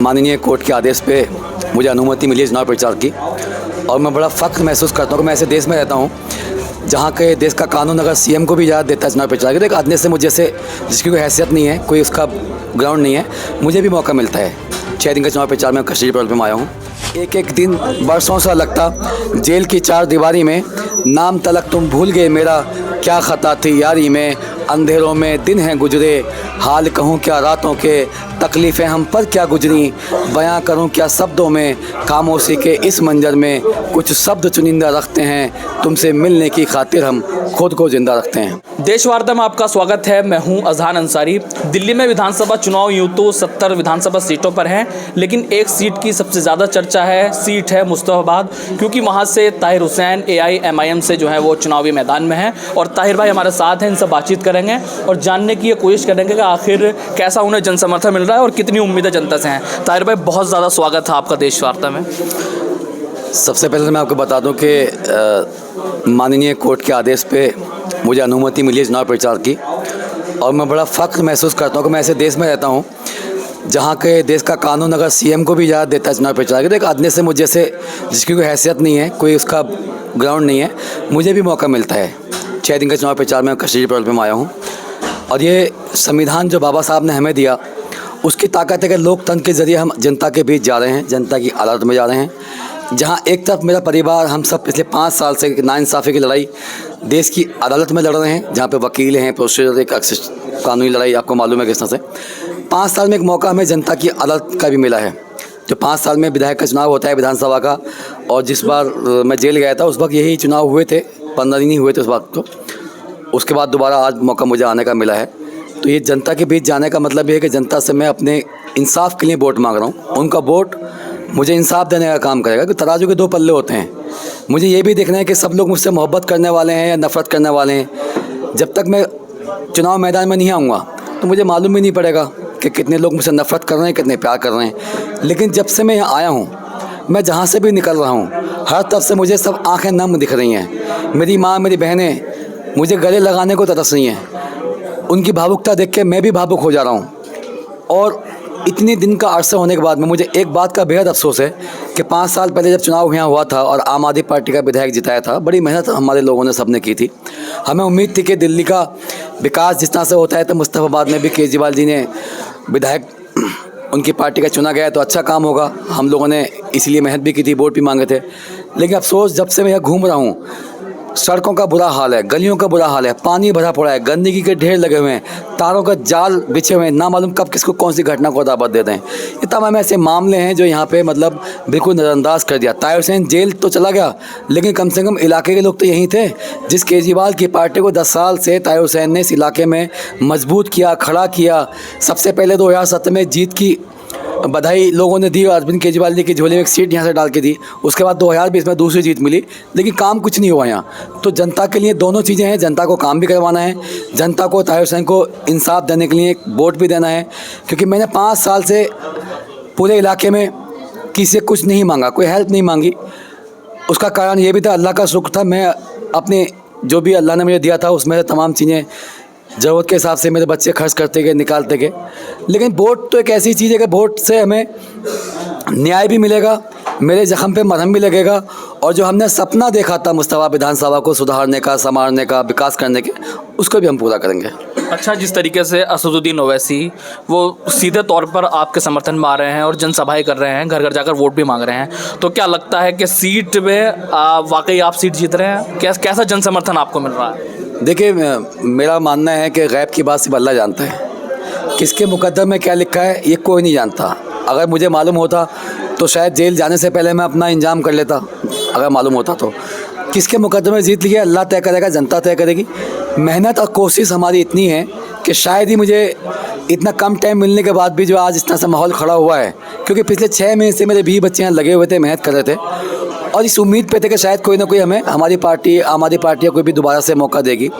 माननीय कोर्ट के आदेश पे मुझे अनुमति मिली है चुनाव प्रचार की और मैं बड़ा फ़ख्र महसूस करता हूँ कि मैं ऐसे देश में रहता हूँ जहाँ के देश का कानून अगर सीएम को भी इजाज़त देता है चुनाव प्रचार की, तो एक आदमी से मुझे जैसे जिसकी कोई हैसियत नहीं है, कोई उसका ग्राउंड नहीं है, मुझे भी मौका मिलता है। 6 दिन का चुनाव प्रचार में कश्मीर पर आया हूँ। एक एक दिन बरसों सा लगता जेल की 4 दीवारी में, नाम तलक तुम भूल गए मेरा, क्या ख़ता थी यारी में, अंधेरों में दिन हैं गुजरे, हाल कहूँ क्या रातों के, तकलीफ़ें हम पर क्या गुजरी, बयां करूँ क्या शब्दों में, खामोशी के इस मंजर में कुछ शब्द चुनिंदा रखते हैं, तुमसे मिलने की खातिर हम खुद को ज़िंदा रखते हैं। देश वार्ता में आपका स्वागत है। मैं हूं अजहान अंसारी। दिल्ली में विधानसभा चुनाव यूँ तो 70 विधानसभा सीटों पर हैं, लेकिन एक सीट की सबसे ज़्यादा चर्चा है, सीट है मुस्तफाबाद, क्योंकि वहां से ताहिर हुसैन AIMIM से जो है वो चुनावी मैदान में है और ताहिर भाई हमारे साथ हैं। इनसे बातचीत करेंगे और जानने की ये कोशिश करेंगे कि आखिर कैसा उन्हें जन समर्थन मिल रहा है और कितनी उम्मीदें जनता से हैं। ताहिर भाई, बहुत ज़्यादा स्वागत है आपका देश वार्ता में। सबसे पहले तो मैं आपको बता दूं कि माननीय कोर्ट के आदेश पे मुझे अनुमति मिली है चुनाव प्रचार की और मैं बड़ा फ़ख्र महसूस करता हूं कि मैं ऐसे देश में रहता हूं जहां के देश का कानून अगर सीएम को भी इजाज़त देता है चुनाव प्रचार की, तो एक आदमी से मुझे जैसे जिसकी कोई हैसियत नहीं है, कोई उसका ग्राउंड नहीं है, मुझे भी मौका मिलता है। 6 दिन का चुनाव प्रचार में कश्मीर पर आया हूँ और ये संविधान जो बाबा साहब ने हमें दिया, उसकी ताकत है कि लोकतंत्र के ज़रिए हम जनता के बीच जा रहे हैं, जनता की अदालत में जा रहे हैं। जहां एक तरफ मेरा परिवार, हम सब पिछले 5 साल से नाइंसाफ़ी की लड़ाई देश की अदालत में लड़ रहे हैं, जहां पे वकील हैं, प्रोसीजर, एक कानूनी लड़ाई, आपको मालूम है किस तरह से। 5 साल में एक मौका हमें जनता की अदालत का भी मिला है। जो 5 साल में विधायक का चुनाव होता है विधानसभा का, और जिस बार मैं जेल गया था उस वक्त यही चुनाव हुए थे, 15 दिन ही हुए थे उस वक्त को। उसके बाद दोबारा आज मौका मुझे आने का मिला है। तो ये जनता के बीच जाने का मतलब ये है कि जनता से मैं अपने इंसाफ के लिए वोट मांग रहा हूँ। उनका वोट मुझे इंसाफ देने का काम करेगा कि तराजू के 2 पल्ले होते हैं। मुझे ये भी देखना है कि सब लोग मुझसे मोहब्बत करने वाले हैं या नफ़रत करने वाले हैं। जब तक मैं चुनाव मैदान में नहीं आऊँगा तो मुझे मालूम भी नहीं पड़ेगा कि कितने लोग मुझसे नफ़रत कर रहे हैं, कितने प्यार कर रहे हैं। लेकिन जब से मैं यहाँ आया हूँ, मैं जहाँ से भी निकल रहा हूँ, हर तरफ से मुझे सब आँखें नम दिख रही हैं। मेरी माँ, मेरी बहनें मुझे गले लगाने को तरस रही हैं। उनकी भावुकता देख के मैं भी भावुक हो जा रहा हूँ। और इतने दिन का अरसा होने के बाद में मुझे एक बात का बेहद अफसोस है कि 5 साल पहले जब चुनाव यहाँ हुआ था और आम आदमी पार्टी का विधायक जिताया था, बड़ी मेहनत हमारे लोगों ने सबने की थी। हमें उम्मीद थी कि दिल्ली का विकास जिस तरह से होता है तो मुस्तफाबाद में भी केजरीवाल जी ने विधायक उनकी पार्टी का चुना गया तो अच्छा काम होगा। हम लोगों ने इसलिए मेहनत भी की थी, वोट भी मांगे थे। लेकिन अफसोस, जब से मैं यहाँ घूम रहा हूँ, सड़कों का बुरा हाल है, गलियों का बुरा हाल है, पानी भरा पड़ा है, गंदगी के ढेर लगे हुए हैं, तारों का जाल बिछे हुए हैं, ना मालूम कब किसको कौन सी घटना को दावत देते हैं। ये तमाम ऐसे मामले हैं जो यहाँ पे मतलब बिल्कुल नज़रअंदाज कर दिया। ताहिर हुसैन जेल तो चला गया, लेकिन कम से कम इलाके के लोग तो यहीं थे। जिस केजरीवाल की पार्टी को 10 साल से ताहिर हुसैन ने इस इलाके में मजबूत किया, खड़ा किया। सबसे पहले 2017 में जीत की बधाई लोगों ने दी, अरविंद केजरीवाल जी की झोली में एक सीट यहाँ से डाल के दी। उसके बाद 2020 में दूसरी जीत मिली, लेकिन काम कुछ नहीं हुआ यहाँ। तो जनता के लिए दोनों चीज़ें हैं, जनता को काम भी करवाना है, जनता को ताहिर हुसैन को इंसाफ देने के लिए वोट भी देना है। क्योंकि मैंने 5 साल से पूरे इलाके में किसी से कुछ नहीं मांगा, कोई हेल्प नहीं मांगी। उसका कारण ये भी था, अल्लाह का शुक्र था, मैं अपने जो भी अल्लाह ने मुझे दिया था उसमें से तमाम चीज़ें ज़रूरत के हिसाब से मेरे बच्चे खर्च करते गए, निकालते गए। लेकिन वोट तो एक ऐसी चीज़ है कि वोट से हमें न्याय भी मिलेगा, मेरे ज़ख्म पे मरहम भी लगेगा, और जो हमने सपना देखा था मुस्तफा विधानसभा को सुधारने का, संवारने का, विकास करने के, उसको भी हम पूरा करेंगे। अच्छा, जिस तरीके से असदुद्दीन ओवैसी वो सीधे तौर पर आपके समर्थन में आ रहे हैं और जनसभाएं कर रहे हैं, घर घर जाकर वोट भी मांग रहे हैं, तो क्या लगता है कि सीट में वाकई आप सीट जीत रहे हैं? कैसा जन समर्थन आपको मिल रहा है? देखिए, मेरा मानना है कि गैब की बात सिर्फ अल्लाह जानता है। किसके मुकद्दर में क्या लिखा है ये कोई नहीं जानता। अगर मुझे मालूम होता तो शायद जेल जाने से पहले मैं अपना इंतजाम कर लेता, अगर मालूम होता तो। किसके मुकद्दर में जीत लिया अल्लाह तय करेगा, जनता तय करेगी। मेहनत और कोशिश हमारी इतनी है कि शायद ही मुझे इतना कम टाइम मिलने के बाद भी जो आज इस तरह से माहौल खड़ा हुआ है, क्योंकि पिछले 6 महीने से मेरे 20 बच्चे यहाँ लगे हुए थे, मेहनत कर रहे थे, और इस उम्मीद पे थे कि शायद कोई ना कोई हमें, हमारी पार्टी, आम आदमी पार्टी या कोई भी दोबारा से मौका देगी।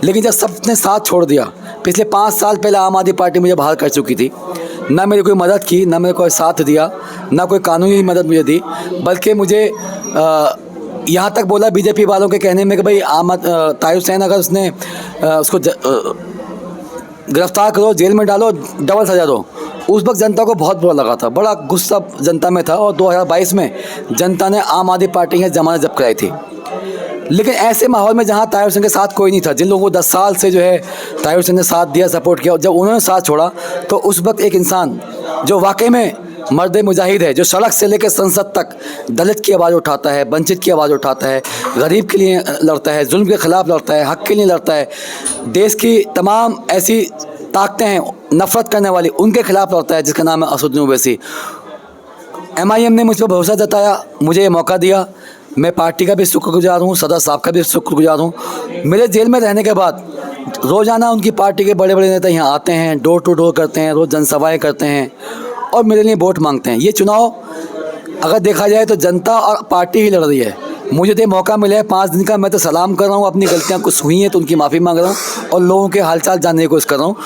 लेकिन जब सबने साथ छोड़ दिया, पिछले 5 साल पहले आम आदमी पार्टी मुझे बाहर कर चुकी थी, ना मेरी कोई मदद की, ना मेरे कोई साथ दिया, ना कोई कानूनी मदद मुझे दी, बल्कि मुझे यहाँ तक बोला बीजेपी वालों के कहने में कि भाई ताहिर हुसैन अगर उसने उसको गिरफ्तार करो, जेल में डालो, डबल सजा दो। उस वक्त जनता को बहुत बुरा लगा था, बड़ा गुस्सा जनता में था और 2022 में जनता ने आम आदमी पार्टी की जमानत जब्त कराई थी। लेकिन ऐसे माहौल में जहाँ ताहिर हुसैन के साथ कोई नहीं था, जिन लोगों को 10 साल से जो है ताहिर हुसैन ने साथ दिया, सपोर्ट किया, जब उन्होंने साथ छोड़ा तो उस वक्त एक इंसान जो वाकई में मर्द मुजाहिद है, जो सड़क से लेकर संसद तक दलित की आवाज़ उठाता है, वंचित की आवाज़ उठाता है, गरीब के लिए लड़ता है, जुल्म के ख़िलाफ़ लड़ता है, हक़ के लिए लड़ता है, देश की तमाम ऐसी ताकतें हैं नफ़रत करने वाली, उनके खिलाफ़ लड़ता है, जिसका नाम है असदुद्दीन ओवैसी। MIM ने मुझ पर भरोसा जताया, मुझे ये मौका दिया, मैं पार्टी का भी शुक्रगुजार हूँ, सदर साहब का भी शुक्रगुजार हूँ। मेरे जेल में रहने के बाद रोज़ाना उनकी पार्टी के बड़े बड़े नेता यहाँ आते हैं, डोर टू डोर करते हैं, रोज़ जनसभाएँ करते हैं और मेरे लिए वोट मांगते हैं। ये चुनाव अगर देखा जाए तो जनता और पार्टी ही लड़ रही है। मुझे तो मौका मिला है 5 दिन का, मैं तो सलाम कर रहा हूँ, अपनी गलतियाँ कुछ हुई हैं तो उनकी माफ़ी मांग रहा हूँ और लोगों के हालचाल जानने की कोशिश कर रहा हूँ।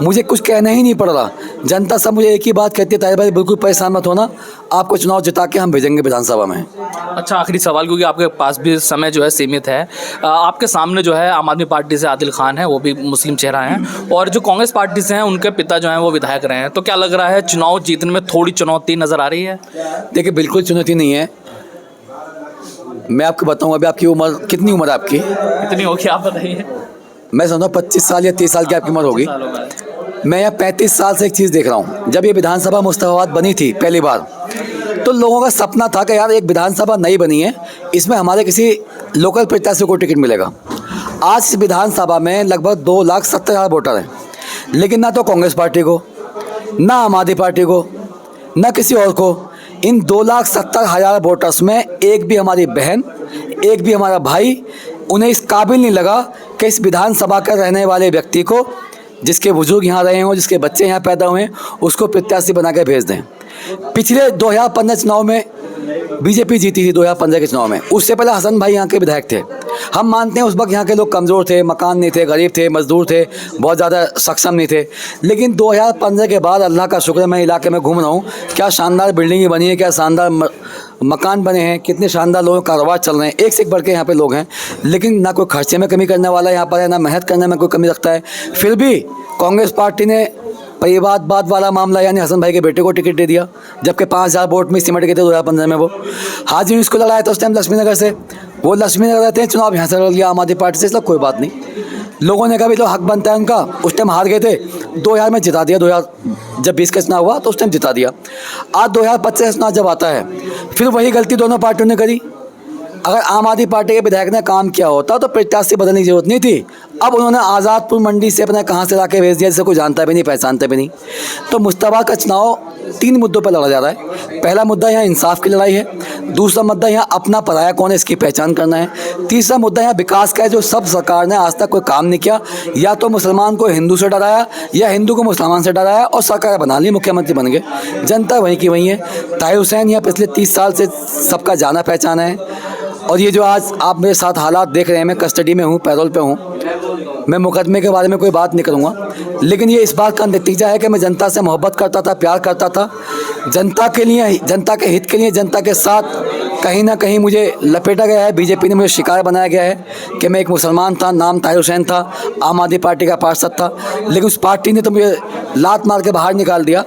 मुझे कुछ कहना ही नहीं पड़ रहा। जनता सब मुझे एक ही बात कहती है, ताहिर भाई बिल्कुल परेशान मत होना, आपको चुनाव जिता के हम भेजेंगे विधानसभा में। अच्छा, आखिरी सवाल, क्योंकि आपके पास भी समय जो है सीमित है, आपके सामने जो है आम आदमी पार्टी से आदिल खान है, वो भी मुस्लिम चेहरा हैं, और जो कांग्रेस पार्टी से हैं उनके पिता जो हैं वो विधायक रहे हैं, तो क्या लग रहा है चुनाव जीतने में थोड़ी चुनौती नज़र आ रही है? देखिए, बिल्कुल चुनौती नहीं है। मैं आपको बताऊँ, अभी आपकी उम्र कितनी उम्र है आपकी? कितनी होगी आप बताइए। मैं समझता हूँ 25 साल या 30 साल की आपकी उम्र होगी। मैं यहाँ 35 साल से एक चीज़ देख रहा हूँ। जब ये विधानसभा मुस्तफाबाद बनी थी पहली बार, तो लोगों का सपना था कि यार एक विधानसभा नई बनी है, इसमें हमारे किसी लोकल प्रत्याशी को टिकट मिलेगा। आज इस विधानसभा में लगभग 2,70,000 वोटर हैं, लेकिन ना तो कांग्रेस पार्टी को, ना आम आदमी पार्टी को, ना किसी और को, इन 2,70,000 वोटर्स में एक भी हमारी बहन, एक भी हमारा भाई उन्हें इस काबिल नहीं लगा कि इस विधानसभा का रहने वाले व्यक्ति को, जिसके बुजुर्ग यहाँ रहे हों, जिसके बच्चे यहाँ पैदा हुए हैं, उसको प्रत्याशी बना के भेज दें। पिछले 2015 चुनाव में बीजेपी जीती थी, 2015 के चुनाव में। उससे पहले हसन भाई यहाँ के विधायक थे। हम मानते हैं उस वक्त यहाँ के लोग कमज़ोर थे, मकान नहीं थे, गरीब थे, मजदूर थे, बहुत ज़्यादा सक्षम नहीं थे। लेकिन 2015 के बाद अल्लाह का शुक्र है, मैं इलाके में घूम रहा हूँ, क्या शानदार बिल्डिंगें बनी है, क्या शानदार मकान बने हैं, कितने शानदार लोगों के कारोबार चल रहे हैं, एक से एक बढ़ के यहाँ पे लोग हैं। लेकिन ना कोई खर्चे में कमी करने वाला यहाँ पर है, ना मेहनत करने में कोई कमी रखता है। फिर भी कांग्रेस पार्टी ने परिवारवाद वाला मामला, यानी हसन भाई के बेटे को टिकट दे दिया, जबकि 5,000 वोट में सिमट गए थे 2015 में। वो हाजी यूनुस को लड़ाया था उस टाइम लक्ष्मीनगर से, वो लक्ष्मीनगर रहते हैं, चुनाव यहाँ से लड़ लिया आम आदमी पार्टी से, इसलिए कोई बात नहीं। लोगों ने कहा भी तो हक बनता है उनका, उस टाइम हार गए थे, 2000 में जिता दिया, 2020 का चुनाव हुआ तो उस टाइम जिता दिया। आज 2025 चुनाव जब आता है, फिर वही गलती दोनों पार्टियों ने करी। अगर आम आदमी पार्टी के विधायक ने काम किया होता तो प्रत्याशी बदलने की जरूरत नहीं थी। अब उन्होंने आज़ादपुर मंडी से अपने कहाँ से लाके भेज दिया, जिसे कोई जानता भी नहीं, पहचानता भी नहीं। तो मुश्तबा का चुनाव 3 मुद्दों पर लड़ा जा रहा है। पहला मुद्दा यहाँ इंसाफ की लड़ाई है, दूसरा मुद्दा यहाँ अपना पराया कौन है इसकी पहचान करना है, तीसरा मुद्दा यहाँ विकास का है, जो सब सरकार ने आज तक कोई काम नहीं किया। या तो मुसलमान को हिंदू से डराया, या हिंदू को मुसलमान से डराया और सरकार बना ली, मुख्यमंत्री बन गए। जनता वहीं की वहीं है। ताहिर हुसैन यहाँ पिछले 30 साल से सबका जाना पहचाना है। और ये जो आज आप मेरे साथ हालात देख रहे हैं, मैं कस्टडी में हूँ, पैरोल पे हूँ, मैं मुकदमे के बारे में कोई बात नहीं करूँगा, लेकिन ये इस बात का नतीजा है कि मैं जनता से मोहब्बत करता था, प्यार करता था, जनता के लिए, जनता के हित के लिए, जनता के साथ कहीं ना कहीं मुझे लपेटा गया है। बीजेपी ने मुझे शिकार बनाया गया है कि मैं एक मुसलमान था, नाम ताहिर हुसैन था, आम आदमी पार्टी का पार्षद था, लेकिन उस पार्टी ने तो मुझे लात मार के बाहर निकाल दिया।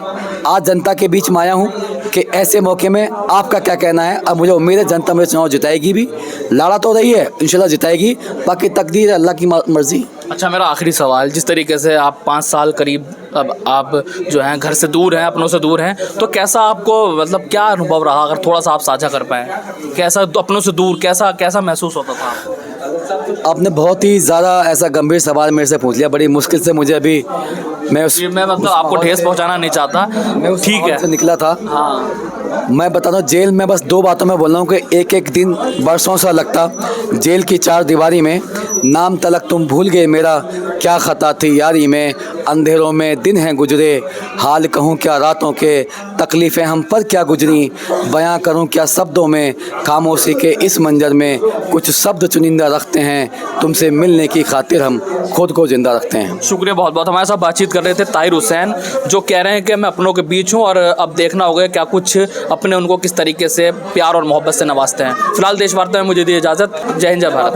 आज जनता के बीच में आया हूँ कि ऐसे मौके में आपका क्या कहना है। अब मुझे उम्मीद है जनता मेरे चुनाव जिताएगी भी, लड़ा तो रही है, इंशाल्लाह जिताएगी, बाकी तकदीर है अल्लाह की मर्जी। अच्छा, मेरा आखिरी सवाल, जिस तरीके से आप 5 साल करीब अब आप जो हैं घर से दूर हैं, अपनों से दूर हैं, तो कैसा आपको, मतलब क्या अनुभव रहा, अगर थोड़ा सा आप साझा कर पाएँ, कैसा अपनों से दूर कैसा महसूस होता था आपको? आपने बहुत ही ज़्यादा ऐसा गंभीर सवाल मेरे से पूछ लिया, बड़ी मुश्किल से मुझे अभी मैं मतलब आपको ठेस पहुंचाना नहीं चाहता, ठीक है, से निकला था। हाँ, मैं बताता हूँ, जेल में बस 2 बातों में बोल रहा हूँ कि एक दिन बरसों सा लगता। जेल की 4 दीवारी में नाम तलक तुम भूल गए मेरा, क्या खता थी यारी में, अंधेरों में दिन हैं गुजरे, हाल कहूँ क्या रातों के, तकलीफ़ें हम पर क्या गुजरी, बयां करूँ क्या शब्दों में, खामोशी के इस मंजर में कुछ शब्द चुनिंदा रखते हैं, तुमसे मिलने की खातिर हम खुद को जिंदा रखते हैं। शुक्रिया बहुत बहुत। हमारे साथ बातचीत कर रहे थे ताहिर हुसैन, जो कह रहे हैं कि मैं अपनों के बीच हूँ और अब देखना होगा क्या कुछ अपने उनको किस तरीके से प्यार और मोहब्बत से नवाजते हैं। फिलहाल देश वार्ता में मुझे दी इजाज़त। जय हिंद, जय भारत।